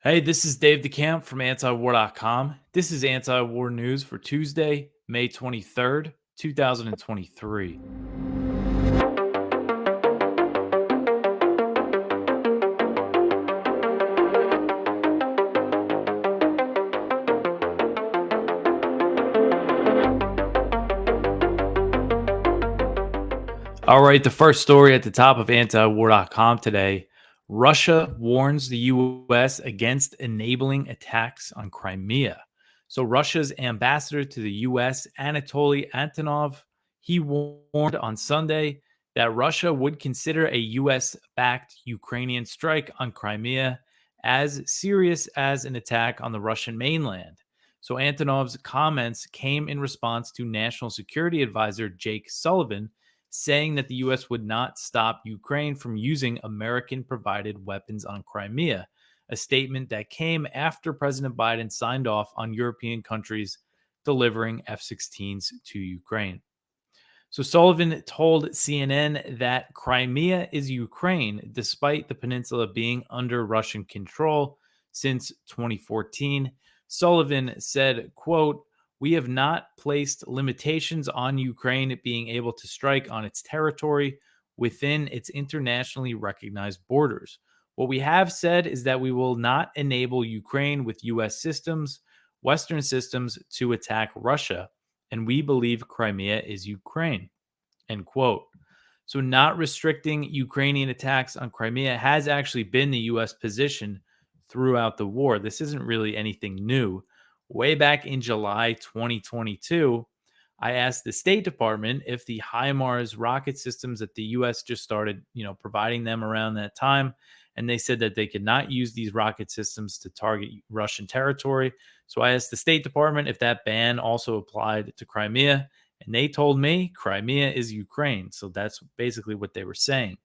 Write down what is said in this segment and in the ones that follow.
Hey, this is Dave DeCamp from antiwar.com. This is anti-war news for Tuesday, May 23rd, 2023. All right, the first story at the top of antiwar.com today. Russia warns the U.S. against enabling attacks on Crimea. So Russia's ambassador to the U.S., Anatoly Antonov, he warned on Sunday that Russia would consider a U.S.-backed Ukrainian strike on Crimea as serious as an attack on the Russian mainland. So Antonov's comments came in response to National Security Advisor Jake Sullivan saying that the U.S. would not stop Ukraine from using American provided weapons on Crimea, a statement that came after President Biden signed off on European countries delivering F 16s to Ukraine. So Sullivan told CNN that Crimea is Ukraine, despite the peninsula being under Russian control since 2014. Sullivan said, quote, "We have not placed limitations on Ukraine being able to strike on its territory within its internationally recognized borders. What we have said is that we will not enable Ukraine with U.S. systems, Western systems to attack Russia, and we believe Crimea is Ukraine." End quote. So, not restricting Ukrainian attacks on Crimea has actually been the U.S. position throughout the war. This isn't really anything new. Way back in July 2022, I asked the State Department if the HIMARS rocket systems that the U.S. just started, providing them around that time, and they said that they could not use these rocket systems to target Russian territory. So I asked the State Department if that ban also applied to Crimea, and they told me Crimea is Ukraine. So that's basically what they were saying.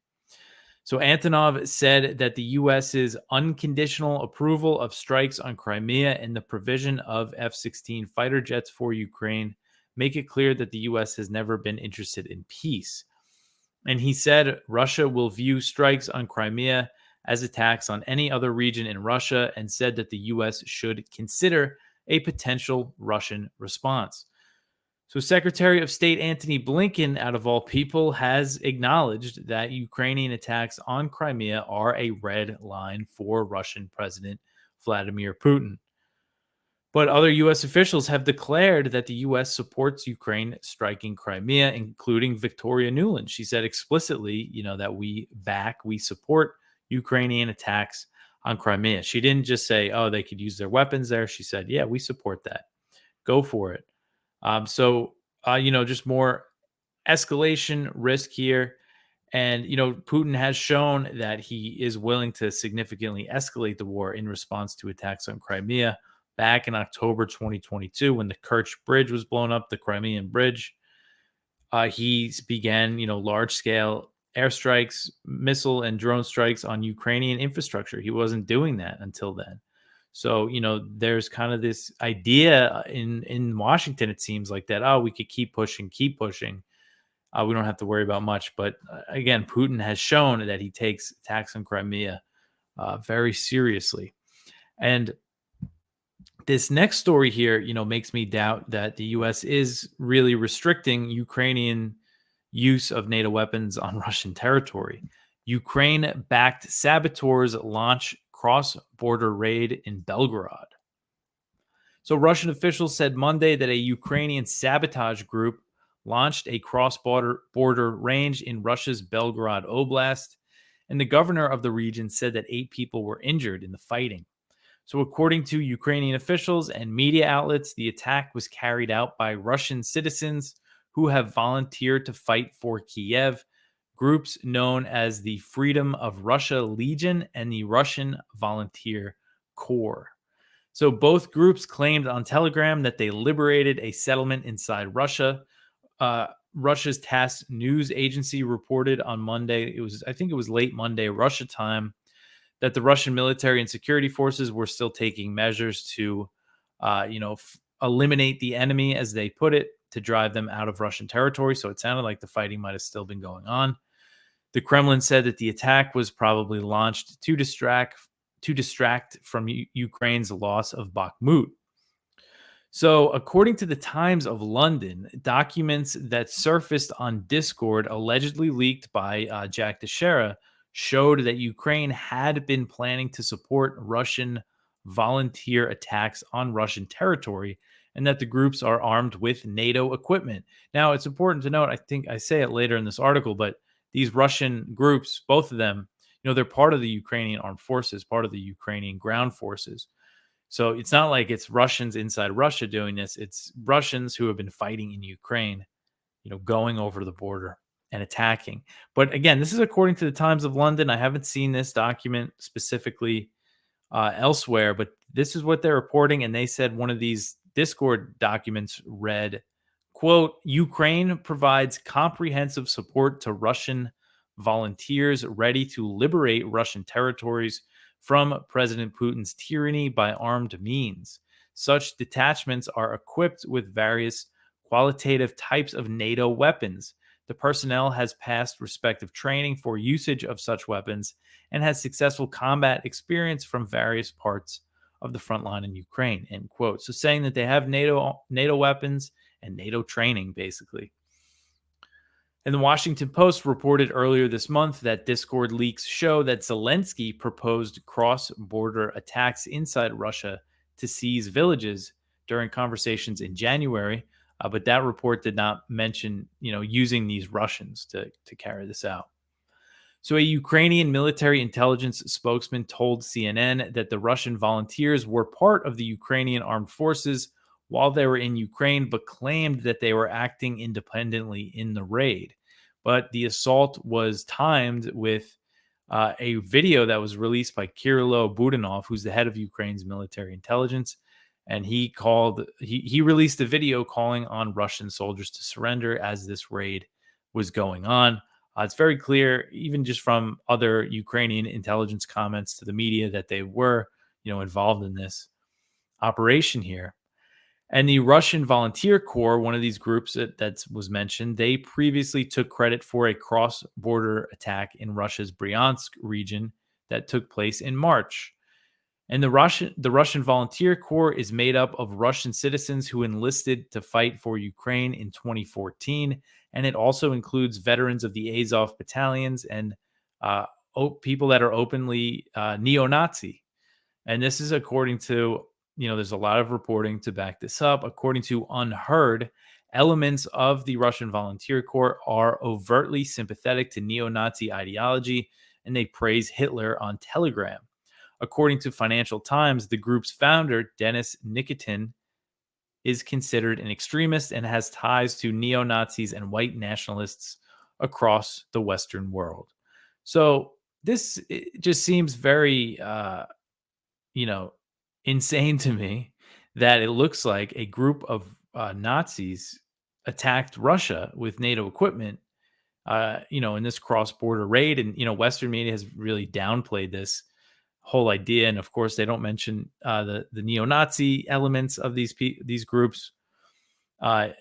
So Antonov said that the U.S.'s unconditional approval of strikes on Crimea and the provision of F-16 fighter jets for Ukraine make it clear that the U.S. has never been interested in peace. And he said Russia will view strikes on Crimea as attacks on any other region in Russia, and said that the U.S. should consider a potential Russian response. So, Secretary of State Antony Blinken, out of all people, has acknowledged that Ukrainian attacks on Crimea are a red line for Russian President Vladimir Putin. But other U.S. officials have declared that the U.S. supports Ukraine striking Crimea, including Victoria Nuland. She said explicitly, that we support Ukrainian attacks on Crimea. She didn't just say, oh, they could use their weapons there. She said, yeah, we support that. Go for it. Just more escalation risk here. And, Putin has shown that he is willing to significantly escalate the war in response to attacks on Crimea back in October 2022 when the Kerch Bridge was blown up, the Crimean Bridge. He began, large-scale airstrikes, missile and drone strikes on Ukrainian infrastructure. He wasn't doing that until then. So, there's kind of this idea in Washington, it seems like that, oh, we could keep pushing. We don't have to worry about much. But again, Putin has shown that he takes attacks on Crimea very seriously. And this next story here, makes me doubt that the U.S. is really restricting Ukrainian use of NATO weapons on Russian territory. Ukraine-backed saboteurs launch cross-border raid in Belgorod. So Russian officials said Monday that a Ukrainian sabotage group launched a cross-border range in Russia's Belgorod Oblast, and the governor of the region said that 8 people were injured in the fighting. So according to Ukrainian officials and media outlets, the attack was carried out by Russian citizens who have volunteered to fight for Kiev, groups known as the Freedom of Russia Legion and the Russian Volunteer Corps. So both groups claimed on Telegram that they liberated a settlement inside Russia. Russia's TASS news agency reported on Monday, I think it was late Monday, Russia time, that the Russian military and security forces were still taking measures to, eliminate the enemy, as they put it, to drive them out of Russian territory. So it sounded like the fighting might have still been going on. The Kremlin said that the attack was probably launched to distract to distract from Ukraine's loss of Bakhmut. So, according to the Times of London, documents that surfaced on Discord, allegedly leaked by Jack Teixeira, showed that Ukraine had been planning to support Russian volunteer attacks on Russian territory and that the groups are armed with NATO equipment. Now, it's important to note, I think I say it later in this article, but these Russian groups, both of them, they're part of the Ukrainian armed forces, part of the Ukrainian ground forces. So it's not like it's Russians inside Russia doing this. It's Russians who have been fighting in Ukraine, going over the border and attacking. But again, this is according to the Times of London. I haven't seen this document specifically elsewhere, but this is what they're reporting. And they said one of these Discord documents read, quote, Ukraine provides comprehensive support to Russian volunteers ready to liberate Russian territories from President Putin's tyranny by armed means. Such detachments are equipped with various qualitative types of NATO weapons. The personnel has passed respective training for usage of such weapons and has successful combat experience from various parts of the front line in Ukraine, end quote. So saying that they have NATO weapons and NATO training, basically. And the Washington Post reported earlier this month that Discord leaks show that Zelensky proposed cross-border attacks inside Russia to seize villages during conversations in January, but that report did not mention, using these Russians to carry this out. So a Ukrainian military intelligence spokesman told CNN that the Russian volunteers were part of the Ukrainian armed forces while they were in Ukraine, but claimed that they were acting independently in the raid. But the assault was timed with a video that was released by Kirilo Budanov, who's the head of Ukraine's military intelligence. And he released a video calling on Russian soldiers to surrender as this raid was going on. It's very clear, even just from other Ukrainian intelligence comments to the media, that they were, involved in this operation here. And the Russian Volunteer Corps, one of these groups that was mentioned, they previously took credit for a cross-border attack in Russia's Bryansk region that took place in March. And the Russian Volunteer Corps is made up of Russian citizens who enlisted to fight for Ukraine in 2014, and it also includes veterans of the Azov battalions and people that are openly neo-Nazi. And this is according to, there's a lot of reporting to back this up. According to Unheard, elements of the Russian Volunteer Corps are overtly sympathetic to neo-Nazi ideology, and they praise Hitler on Telegram. According to Financial Times, the group's founder, Denis Nikitin, is considered an extremist and has ties to neo-Nazis and white nationalists across the Western world. So this just seems very, insane to me that it looks like a group of Nazis attacked Russia with NATO equipment, in this cross-border raid. And, Western media has really downplayed this whole idea. And of course, they don't mention the neo-Nazi elements of these groups. And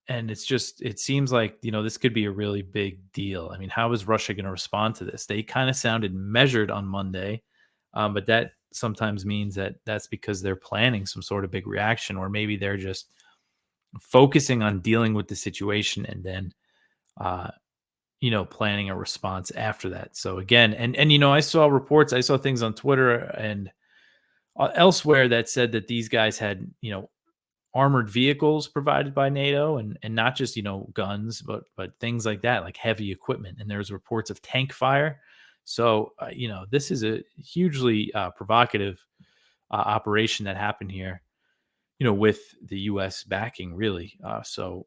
it seems like, this could be a really big deal. I mean, how is Russia going to respond to this? They kind of sounded measured on Monday, but that sometimes means that that's because they're planning some sort of big reaction, or maybe they're just focusing on dealing with the situation and then, planning a response after that. So again, and I saw things on Twitter and elsewhere that said that these guys had, armored vehicles provided by NATO and not just, guns, but things like that, like heavy equipment. And there's reports of tank fire. So, this is a hugely provocative operation that happened here, with the U.S. backing, really. So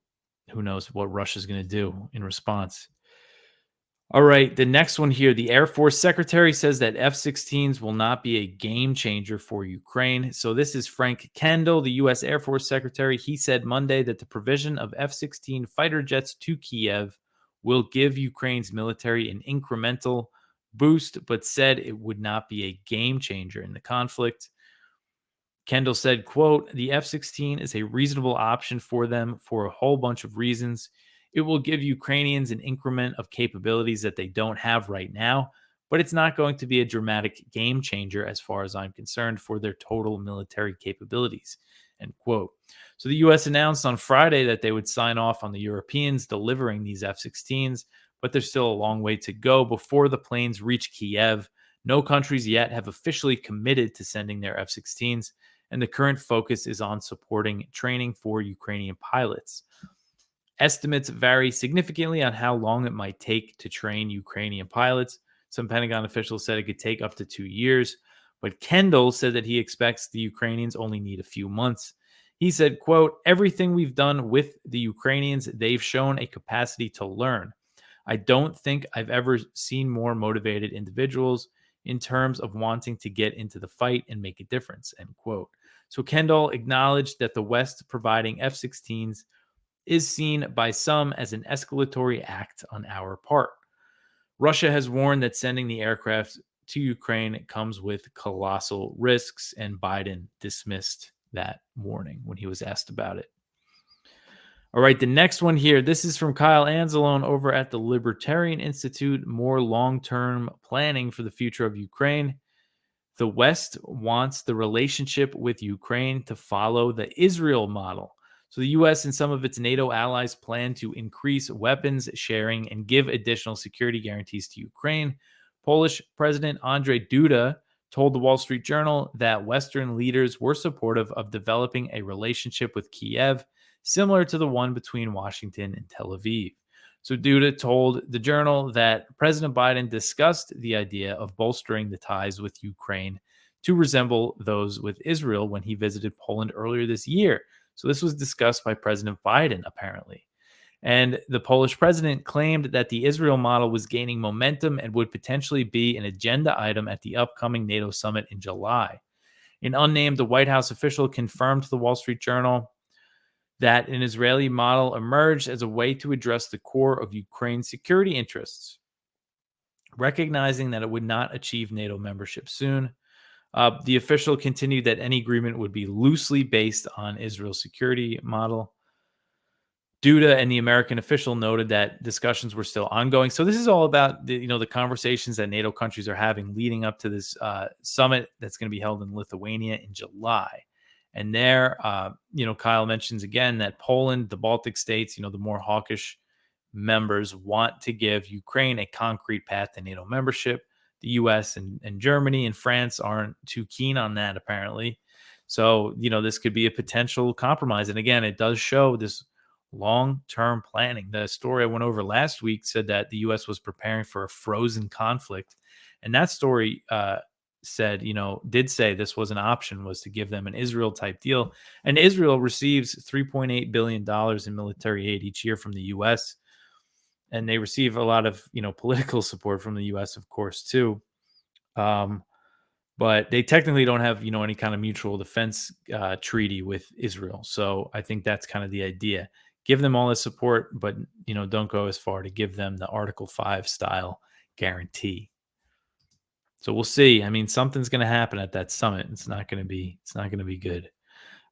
who knows what Russia's going to do in response. All right, the next one here. The Air Force Secretary says that F-16s will not be a game changer for Ukraine. So this is Frank Kendall, the U.S. Air Force Secretary. He said Monday that the provision of F-16 fighter jets to Kiev will give Ukraine's military an incremental boost, but said it would not be a game changer in the conflict. Kendall said, quote, the F-16 is a reasonable option for them for a whole bunch of reasons. It will give Ukrainians an increment of capabilities that they don't have right now, but it's not going to be a dramatic game changer as far as I'm concerned for their total military capabilities. End quote. So the US announced on Friday that they would sign off on the Europeans delivering these F 16s, but there's still a long way to go before the planes reach Kiev. No countries yet have officially committed to sending their F 16s, and the current focus is on supporting training for Ukrainian pilots. Estimates vary significantly on how long it might take to train Ukrainian pilots. Some Pentagon officials said it could take up to 2 years, but Kendall said that he expects the Ukrainians only need a few months. He said, quote, "Everything we've done with the Ukrainians, they've shown a capacity to learn. I don't think I've ever seen more motivated individuals in terms of wanting to get into the fight and make a difference," end quote. So Kendall acknowledged that the West providing F 16s is seen by some as an escalatory act on our part. Russia has warned that sending the aircraft to Ukraine comes with colossal risks, and Biden dismissed that warning when he was asked about it. All right, the next one here. This is from Kyle Anzalone over at the Libertarian Institute. More long-term planning for the future of Ukraine. The West wants the relationship with Ukraine to follow the Israel model. So the U.S. and some of its NATO allies plan to increase weapons sharing and give additional security guarantees to Ukraine. Polish President Andrzej Duda told the Wall Street Journal that Western leaders were supportive of developing a relationship with Kiev, similar to the one between Washington and Tel Aviv. So Duda told the Journal that President Biden discussed the idea of bolstering the ties with Ukraine to resemble those with Israel when he visited Poland earlier this year. So this was discussed by President Biden, apparently. And the Polish president claimed that the Israel model was gaining momentum and would potentially be an agenda item at the upcoming NATO summit in July. An unnamed White House official confirmed to the Wall Street Journal that an Israeli model emerged as a way to address the core of Ukraine's security interests, recognizing that it would not achieve NATO membership soon. The official continued that any agreement would be loosely based on Israel's security model. Duda and the American official noted that discussions were still ongoing. So this is all about the conversations that NATO countries are having leading up to this summit that's going to be held in Lithuania in July. And there, Kyle mentions again that Poland, the Baltic states, the more hawkish members want to give Ukraine a concrete path to NATO membership. The U.S. and Germany and France aren't too keen on that, apparently. So, this could be a potential compromise. And again, it does show this long-term planning. The story I went over last week said that the U.S. was preparing for a frozen conflict. And that story did say this was an option, was to give them an Israel type deal. And Israel receives $3.8 billion in military aid each year from the U.S., and they receive a lot of, political support from the U.S., of course, too. But they technically don't have, any kind of mutual defense treaty with Israel. So I think that's kind of the idea. Give them all the support, but, don't go as far to give them the Article 5 style guarantee. So we'll see. I mean, something's going to happen at that summit. It's not going to be good.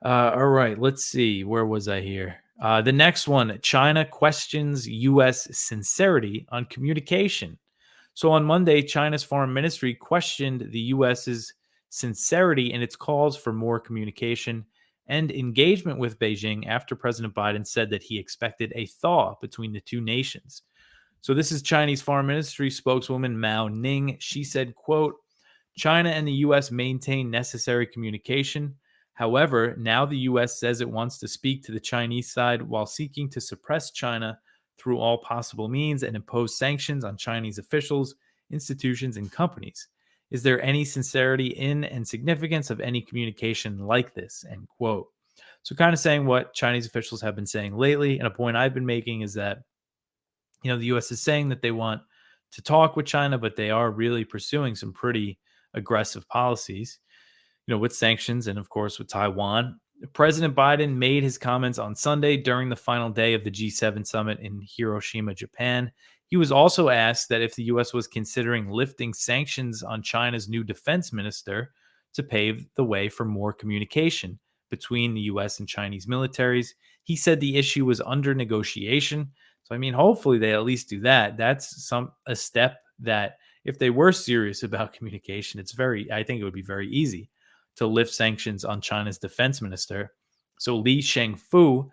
All right, let's see. Where was I here? The next one, China questions U.S. sincerity on communication. So on Monday, China's foreign ministry questioned the U.S.'s sincerity in its calls for more communication and engagement with Beijing after President Biden said that he expected a thaw between the two nations. So this is Chinese foreign ministry spokeswoman Mao Ning. She said, quote, "China and the U.S. maintain necessary communication. However, now the U.S. says it wants to speak to the Chinese side while seeking to suppress China through all possible means and impose sanctions on Chinese officials, institutions, and companies. Is there any sincerity in and significance of any communication like this?" End quote. So kind of saying what Chinese officials have been saying lately. And a point I've been making is that, the U.S. is saying that they want to talk with China, but they are really pursuing some pretty aggressive policies, with sanctions and, of course, with Taiwan. President Biden made his comments on Sunday during the final day of the G7 summit in Hiroshima, Japan. He was also asked that if the U.S. was considering lifting sanctions on China's new defense minister to pave the way for more communication between the U.S. and Chinese militaries. He said the issue was under negotiation. So, hopefully they at least do that. That's a step that if they were serious about communication, I think it would be very easy to lift sanctions on China's defense minister. So Li Shangfu,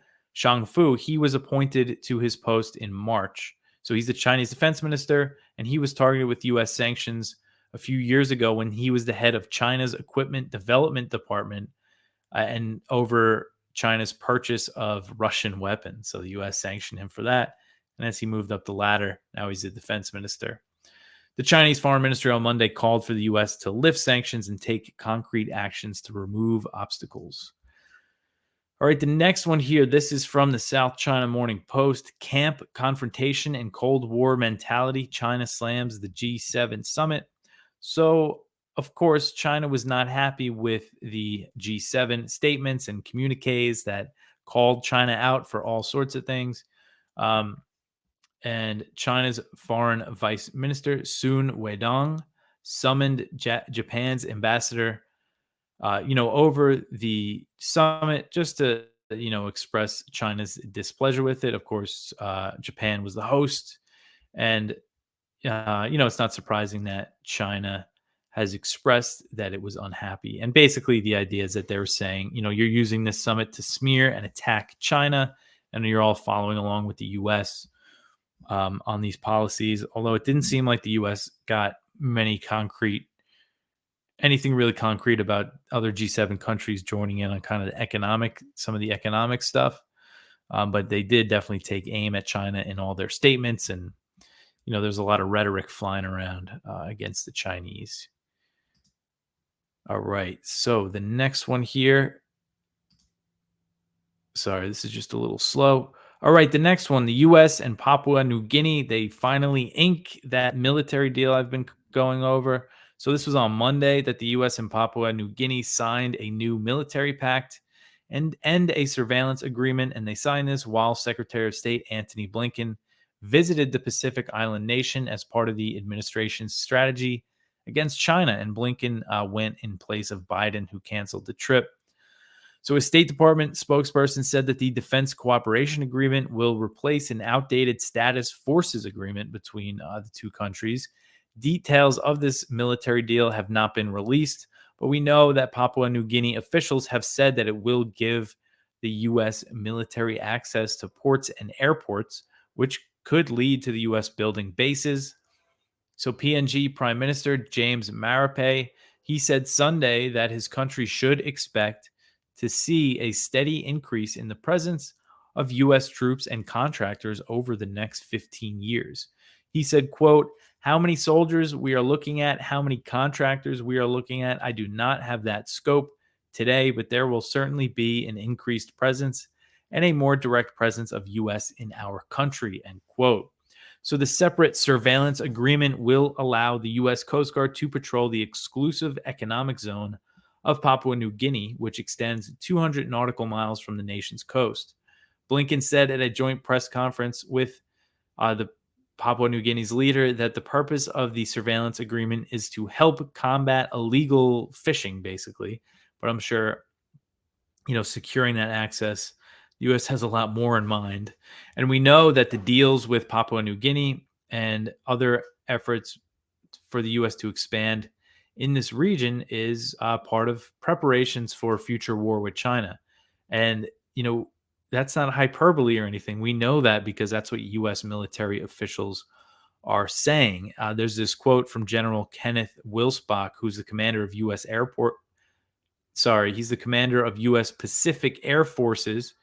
he was appointed to his post in March. So he's the Chinese defense minister, and he was targeted with U.S. sanctions a few years ago when he was the head of China's Equipment Development Department and over China's purchase of Russian weapons. So the U.S. sanctioned him for that. And as he moved up the ladder, now he's the defense minister. The Chinese foreign ministry on Monday called for the U.S. to lift sanctions and take concrete actions to remove obstacles. All right, the next one here, this is from the South China Morning Post. Camp confrontation and Cold War mentality. China slams the G7 summit. So, of course, China was not happy with the G7 statements and communiques that called China out for all sorts of things. And China's foreign vice minister, Sun Weidong, summoned Japan's ambassador over the summit just to, express China's displeasure with it. Of course, Japan was the host. And, it's not surprising that China has expressed that it was unhappy. And basically, the idea is that they were saying, you're using this summit to smear and attack China, and you're all following along with the U.S. On these policies. Although it didn't seem like the U.S. got anything really concrete about other G7 countries joining in on kind of some of the economic stuff. But they did definitely take aim at China in all their statements. And, there's a lot of rhetoric flying around against the Chinese. All right. So the next one here. Sorry, this is just a little slow. All right, the next one, the U.S. and Papua New Guinea, they finally ink that military deal I've been going over. So this was on Monday that the U.S. and Papua New Guinea signed a new military pact and a surveillance agreement, and they signed this while Secretary of State Antony Blinken visited the Pacific Island nation as part of the administration's strategy against China, and Blinken went in place of Biden, who canceled the trip. So a State Department spokesperson said that the Defense Cooperation Agreement will replace an outdated status forces agreement between the two countries. Details of this military deal have not been released, but we know that Papua New Guinea officials have said that it will give the U.S. military access to ports and airports, which could lead to the U.S. building bases. So PNG Prime Minister James Marape, he said Sunday that his country should expect to see a steady increase in the presence of U.S. troops and contractors over the next 15 years. He said, quote, "How many soldiers we are looking at, how many contractors we are looking at, I do not have that scope today, but there will certainly be an increased presence and a more direct presence of U.S. in our country," end quote. So the separate surveillance agreement will allow the U.S. Coast Guard to patrol the exclusive economic zone of Papua New Guinea, which extends 200 nautical miles from the nation's coast. Blinken said at a joint press conference with the Papua New Guinea's leader that the purpose of the surveillance agreement is to help combat illegal fishing, basically. But I'm sure, securing that access, the U.S. has a lot more in mind. And we know that the deals with Papua New Guinea and other efforts for the U.S. to expand in this region is part of preparations for future war with China. And, that's not hyperbole or anything. We know that because that's what U.S. military officials are saying. There's this quote from General Kenneth Wilsbach, who's the commander of U.S. He's the commander of U.S. Pacific Air Forces.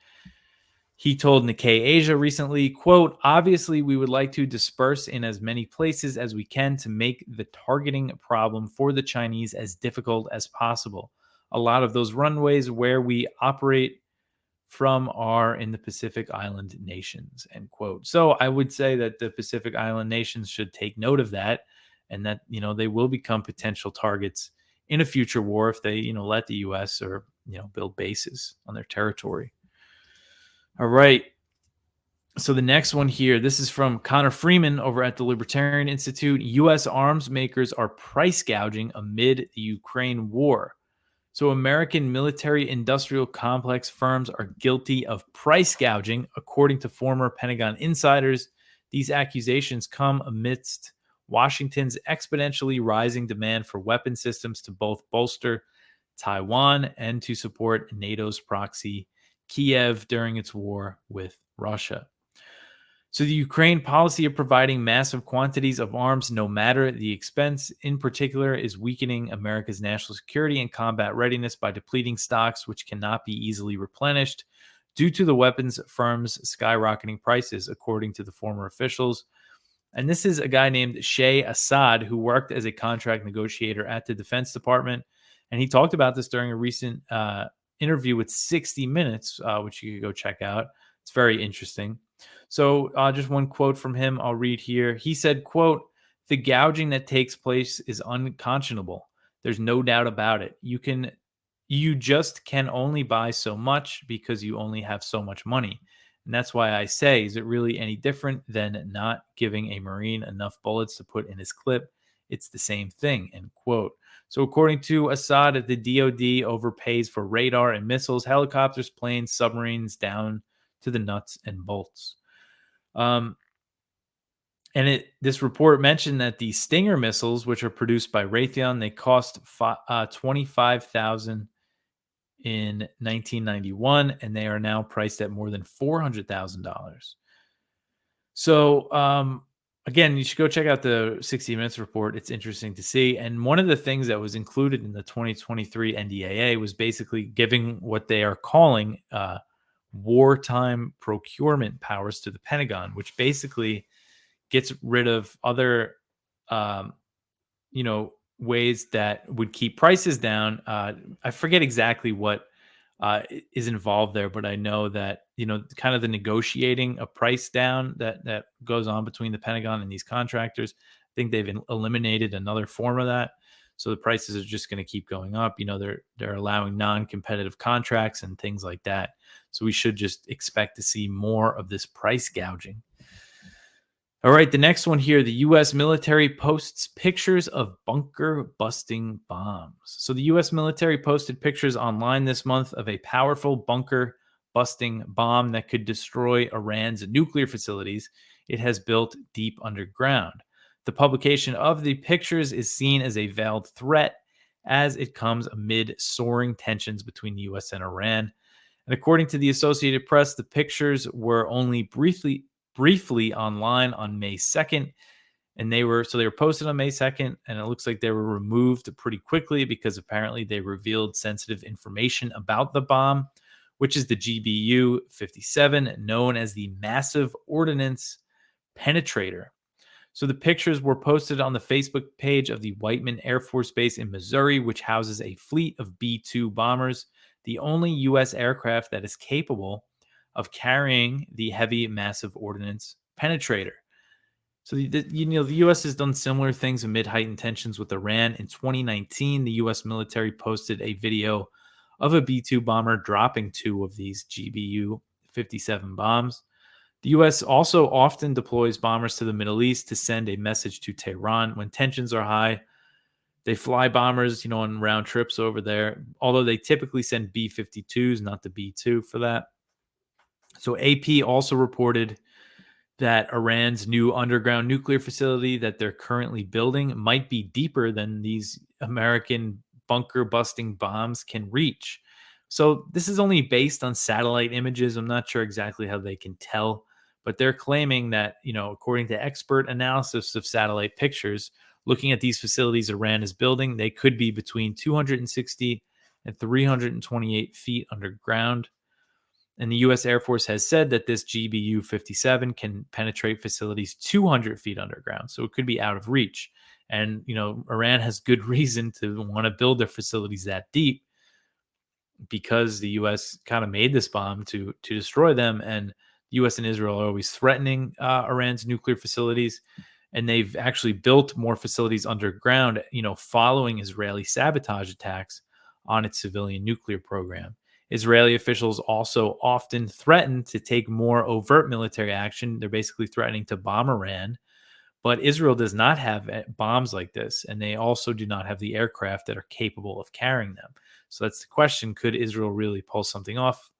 He told Nikkei Asia recently, quote, "Obviously, we would like to disperse in as many places as we can to make the targeting problem for the Chinese as difficult as possible. A lot of those runways where we operate from are in the Pacific Island nations," end quote. So I would say that the Pacific Island nations should take note of that, and that, they will become potential targets in a future war if they, let the U.S. or, build bases on their territory. All right. So the next one here, this is from Connor Freeman over at the Libertarian Institute. U.S. arms makers are price gouging amid the Ukraine war. So American military industrial complex firms are guilty of price gouging, according to former Pentagon insiders. These accusations come amidst Washington's exponentially rising demand for weapon systems to both bolster Taiwan and to support NATO's proxy, Kiev, during its war with Russia. So the Ukraine policy of providing massive quantities of arms, no matter the expense, in particular, is weakening America's national security and combat readiness by depleting stocks which cannot be easily replenished due to the weapons firms' skyrocketing prices, according to the former officials. And this is a guy named Shay Assad, who worked as a contract negotiator at the Defense Department. And he talked about this during a recent interview with 60 Minutes, which you could go check out. It's very interesting. So just one quote from him I'll read here. He said, quote, "The gouging that takes place is unconscionable. There's no doubt about it. You just can only buy so much because you only have so much money. And that's why I say, is it really any different than not giving a Marine enough bullets to put in his clip? It's the same thing," end quote. So according to Assad, the DoD overpays for radar and missiles, helicopters, planes, submarines, down to the nuts and bolts. This report mentioned that the Stinger missiles, which are produced by Raytheon, they cost $25,000 in 1991, and they are now priced at more than $400,000. So, again, you should go check out the 60 Minutes report. It's interesting to see. And one of the things that was included in the 2023 NDAA was basically giving what they are calling wartime procurement powers to the Pentagon, which basically gets rid of other, ways that would keep prices down. I forget exactly what is involved there, but I know that, kind of the negotiating a price down that goes on between the Pentagon and these contractors. I think they've eliminated another form of that. So the prices are just going to keep going up. They're allowing non-competitive contracts and things like that. So we should just expect to see more of this price gouging. All right, the next one here, the U.S. military posts pictures of bunker-busting bombs. So the U.S. military posted pictures online this month of a powerful bunker-busting bomb that could destroy Iran's nuclear facilities it has built deep underground. The publication of the pictures is seen as a veiled threat as it comes amid soaring tensions between the U.S. and Iran. And according to the Associated Press, the pictures were only briefly online on May 2nd, and they were posted on May 2nd, and it looks like they were removed pretty quickly because apparently they revealed sensitive information about the bomb, which is the GBU-57, known as the Massive Ordnance Penetrator. So the pictures were posted on the Facebook page of the Whiteman Air Force Base in Missouri, which houses a fleet of B-2 bombers, the only U.S. aircraft that is capable of carrying the heavy massive ordnance penetrator. So the U.S. has done similar things amid heightened tensions with Iran. In 2019, the U.S. military posted a video of a B-2 bomber dropping two of these GBU-57 bombs. The U.S. also often deploys bombers to the Middle East to send a message to Tehran when tensions are high. They fly bombers, on round trips over there, although they typically send B-52s, not the B-2 for that. So AP also reported that Iran's new underground nuclear facility that they're currently building might be deeper than these American bunker-busting bombs can reach. So this is only based on satellite images. I'm not sure exactly how they can tell, but they're claiming that, according to expert analysis of satellite pictures, looking at these facilities Iran is building, they could be between 260 and 328 feet underground. And the U.S. Air Force has said that this GBU-57 can penetrate facilities 200 feet underground, so it could be out of reach. And, Iran has good reason to want to build their facilities that deep because the U.S. kind of made this bomb to destroy them. And the U.S. and Israel are always threatening Iran's nuclear facilities. And they've actually built more facilities underground, following Israeli sabotage attacks on its civilian nuclear program. Israeli officials also often threaten to take more overt military action. They're basically threatening to bomb Iran, but Israel does not have bombs like this, and they also do not have the aircraft that are capable of carrying them. So that's the question. Could Israel really pull something off,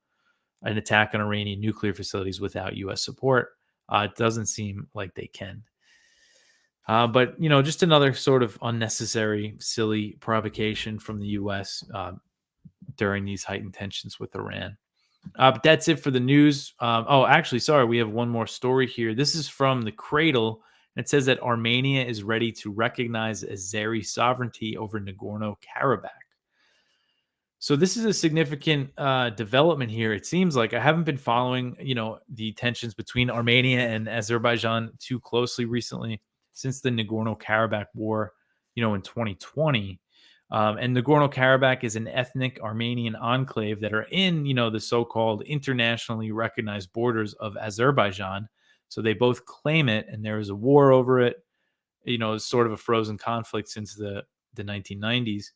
an attack on Iranian nuclear facilities without U.S. support? It doesn't seem like they can. But just another sort of unnecessary, silly provocation from the U.S. During these heightened tensions with Iran. But that's it for the news. Oh, actually, sorry, we have one more story here. This is from the Cradle. And it says that Armenia is ready to recognize Azeri sovereignty over Nagorno-Karabakh. So this is a significant development here. It seems like I haven't been following, the tensions between Armenia and Azerbaijan too closely recently since the Nagorno-Karabakh war, in 2020. And Nagorno-Karabakh is an ethnic Armenian enclave that are in, the so-called internationally recognized borders of Azerbaijan. So they both claim it, and there is a war over it. It's sort of a frozen conflict since the 1990s.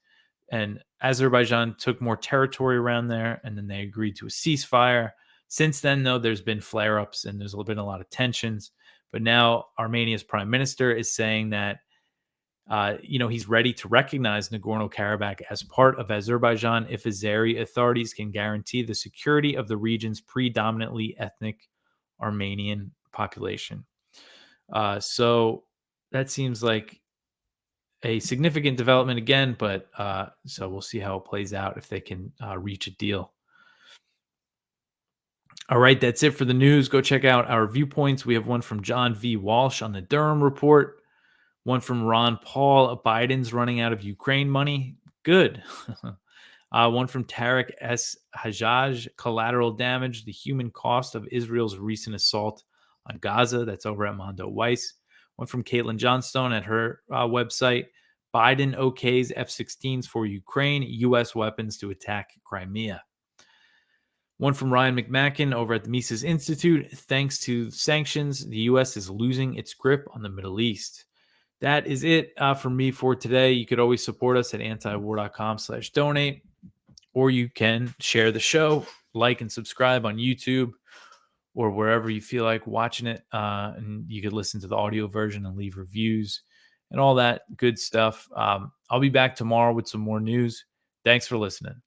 And Azerbaijan took more territory around there, and then they agreed to a ceasefire. Since then, though, there's been flare-ups and there's been a lot of tensions. But now Armenia's prime minister is saying that, he's ready to recognize Nagorno-Karabakh as part of Azerbaijan if Azeri authorities can guarantee the security of the region's predominantly ethnic Armenian population. So that seems like a significant development again, but so we'll see how it plays out if they can reach a deal. All right, that's it for the news. Go check out our viewpoints. We have one from John V. Walsh on the Durham report, one from Ron Paul. Biden's running out of Ukraine money. Good. One from Tarek S. Hajjaj, collateral damage, the human cost of Israel's recent assault on Gaza. That's over at Mondo Weiss. One from Caitlin Johnstone at her website. Biden okays F-16s for Ukraine, U.S. weapons to attack Crimea. One from Ryan McMacken over at the Mises Institute. Thanks to sanctions, the U.S. is losing its grip on the Middle East. That is it from me for today. You could always support us at antiwar.com/donate, or you can share the show, like and subscribe on YouTube or wherever you feel like watching it. And you could listen to the audio version and leave reviews and all that good stuff. I'll be back tomorrow with some more news. Thanks for listening.